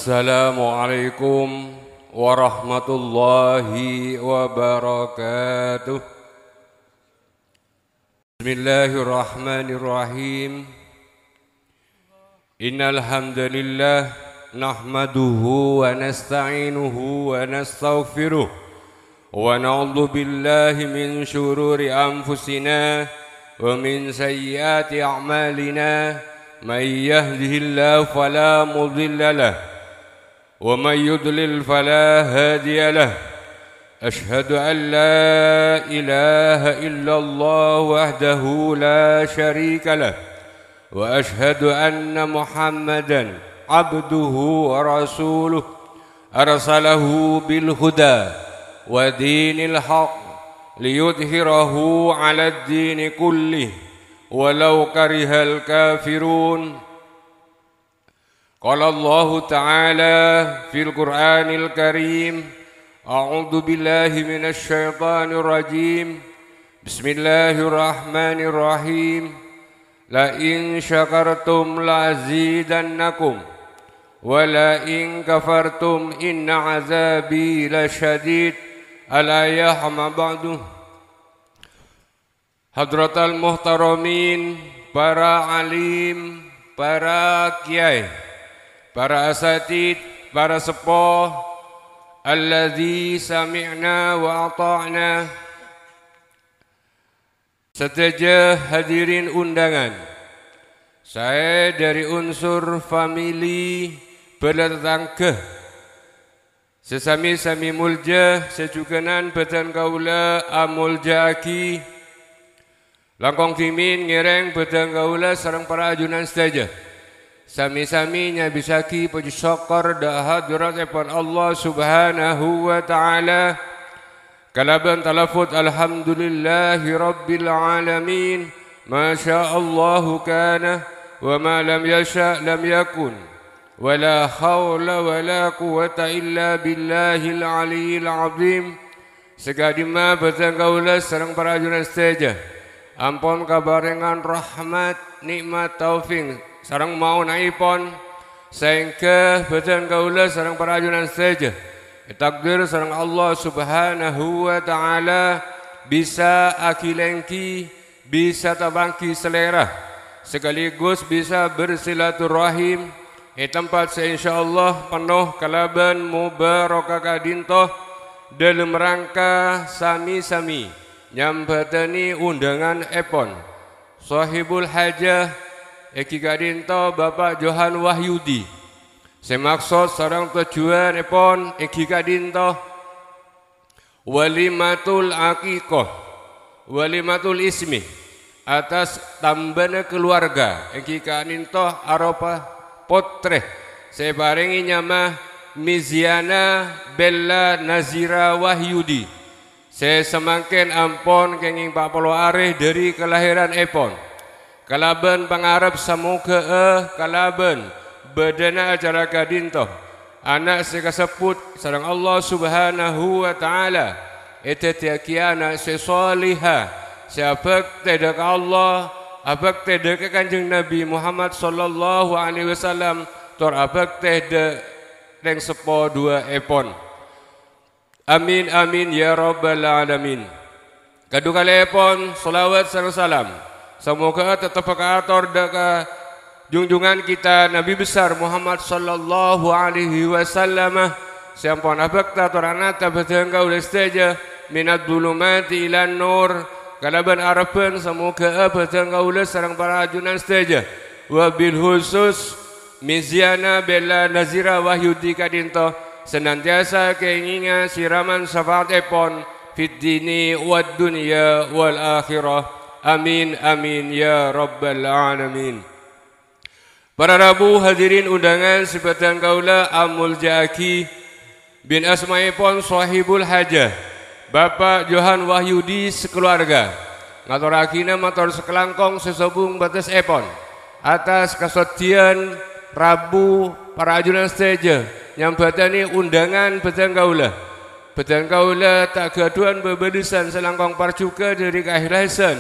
Assalamualaikum warahmatullahi wabarakatuh. Bismillahirrahmanirrahim. Innal hamdalillah nahmaduhu wa nasta'inuhu wa nastaghfiruh wa na'udzu billahi min shururi anfusina wa min sayyiati a'malina. May yahdihillahu fala mudilla lahu wa may yudlil fala hadiya lahu. Ashhadu an la ilaha illallah wahdahu la syarika lahu wa ashhadu anna Muhammadan abduhu wa rasuluh arsalahu bil huda wa dinil haqq liyudhhirahu 'ala ad-din kullih walau karihal kafirun. Qala Allah Ta'ala fil Qur'anil Karim, a'udzu billahi minasy syaithanir rajim. Bismillahirrahmanirrahim. La in syakartum la'azidannakum wa la in kafartum inna 'adzabi lasyadid. Al-ayah ma ba'du. Hadratal muhtaramin, para alim, para kiai, para asatid, para sepuh, alladzi sami'na wa ata'na, serta hadirin undangan. Saya dari unsur famili bertetangga sesami-sami mulja sejuganan badan kaula amulja aki langkong timin ngereng bedang gaula sareng para ajunan sedaya. Sami-sami nyabisaki puji syukur da hadratipun Allah Subhanahu wa taala. Kalaban talafut alhamdulillahi rabbil alamin. Ma sya'allahu kana wa ma lam yasha' lam yakun. Wala haula wala quwata illa billahil aliyil azim. Segadima bedang gaula sareng para ajunan sedaya. Ampun kabarengan rahmat, nikmat, taufik sareng maunipun sehingga badan kaula sareng para ajunan saja. Takdir sareng Allah Subhanahu wa taala bisa akilengki, bisa tabangki selera, sekaligus bisa bersilaturahim. Tempat insyaallah penuh kalaban mubarakah kadintoh dalam rangka sami-sami nyambatani undangan epon sahibul hajah Eki Kadinto Bapak Johan Wahyudi. Semaksud sareng tujuan epon Eki Kadinto walimatul aqiqah, walimatul ismi atas tambana keluarga Eki Kadinto aropa potre separingi nyama Miziana Bella Nazira Wahyudi. Saya semakin ampun kenging Pak Polo Arih dari kelahiran epon. Kalaban pangarep semoga kalaban bedana acara kadinto. Anak sekasebut sareng Allah Subhanahu wa taala. Etetiaki anak sesoliha. Siabak tedek Allah, abak tedek Kanjeng Nabi Muhammad sallallahu alaihi wasallam, tor abak tedek deng sepo dua epon. Amin amin ya rabbal alamin. Kedua kali pun salawat sareng salam semoga tetap kaator daka junjungan kita Nabi besar Muhammad sallallahu alaihi wasallam. Sampun abak tatorana tabatan kaula saja minad dhulumati ilan nur. Kalaban arapan semoga abatan kaula sareng para ajunan saja. Wabil khusus Miziana Bella Nazira Wahyudi Kadinto senantiasa keinginan siraman syafaat epon fid dini wad dunya wal akhirah. Amin amin ya rabbal alamin. Para rabu hadirin undangan sebatan kaula amul jaki bin asmaipon sahibul hajah Bapak Johan Wahyudi sekeluarga. Ngatorakina matur sekelangkong sesobung batas epon atas kesediaan Rabu para ajunan saja nyambatani undangan bedang kaula. Bedang kaula tak gaduhan bebedusan selangkong parjuga dari keikhlasan.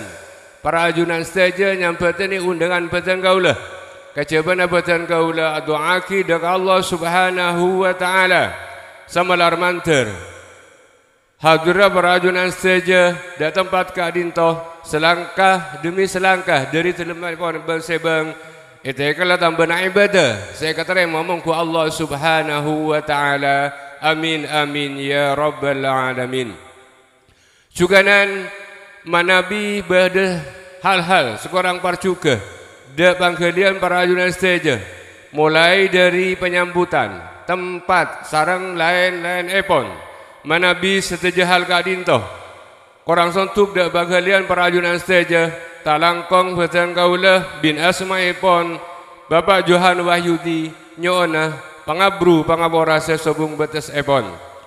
Para ajunan saja nyambatani undangan bedang kaula. kacaban abatan kaula doaki dak Allah Subhanahu wa taala samalar manter hadra berajunan saja dak tempat kadinto selangkah demi selangkah dari telemon bersebang itu kalau tambah ibadah saya kata ngomong ku Allah Subhanahu wa taala amin amin ya rabbal alamin juganan manabi bada hal-hal sekurang parcuka dak pangkalian para ajunan saja mulai dari penyambutan tempat sarang lain-lain epon manabi seteja hal kadinto korang sontuk dak bagalian perajunan saja talangkong betan kaula bin asmaipon Bapak Johan Wahyudi nyona pangabru pangabora sesobung betes epon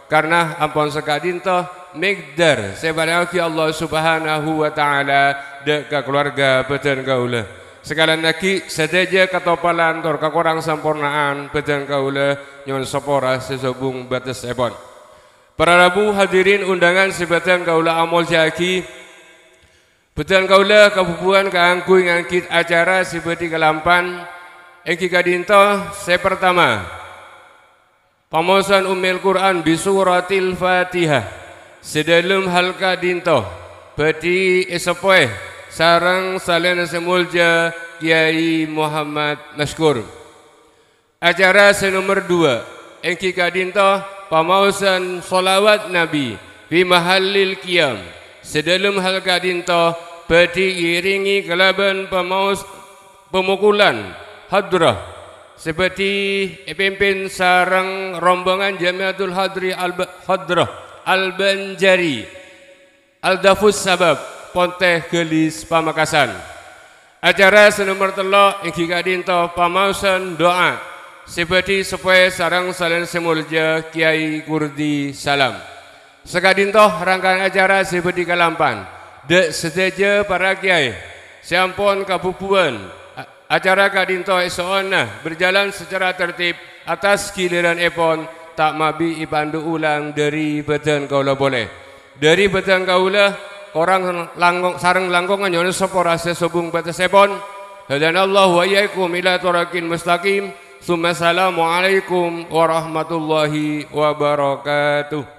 karena ampon sekadinto migdar sebaraki Allah Subhanahu wa taala dak keluarga betan kaula sekalian lagi seteja katopalan tor kakorang sampurnaan betan kaula nyon sopora sesobung betes epon. Para rabu hadirin undangan sebatan kaula amol jaki betan kaula kapupuan kaangkuy ngangkit acara seperti kelampan engki kadinto saya pertama pamosan umil Quran bisuratil Fatihah sedalem hal kadinto beti esopoe sarang salena semulja Kiai Muhammad Maskur acara senomor 2 engki kadinto pamausan solawat Nabi fi mahallil qiyam sedalam hal kadinto beti iringi kelaban pamaus pemukulan hadrah seperti pimpin sarang rombongan Jamiatul Hadri Hadrah Al-Banjari Al-Dafus Sabab Ponteh Gelis Pamekasan acara senomor 3 ingki kadinto pamausan doa seperti supaya sarang salin semulja Kiai Kurdi Salam sekadintoh rangkaian acara seperti kelampan dek seteja para kiai siampun kapupuan acara kadintoh esoona berjalan secara tertib atas giliran epon tak mabi ipandu ulang dari betan kaula boleh dari betan kaula orang langkong sarang langkongan nyono sopora sesobung batas epon hadanallahu wa iyyakum ila tharakin mustaqim. Assalamualaikum warahmatullahi wabarakatuh.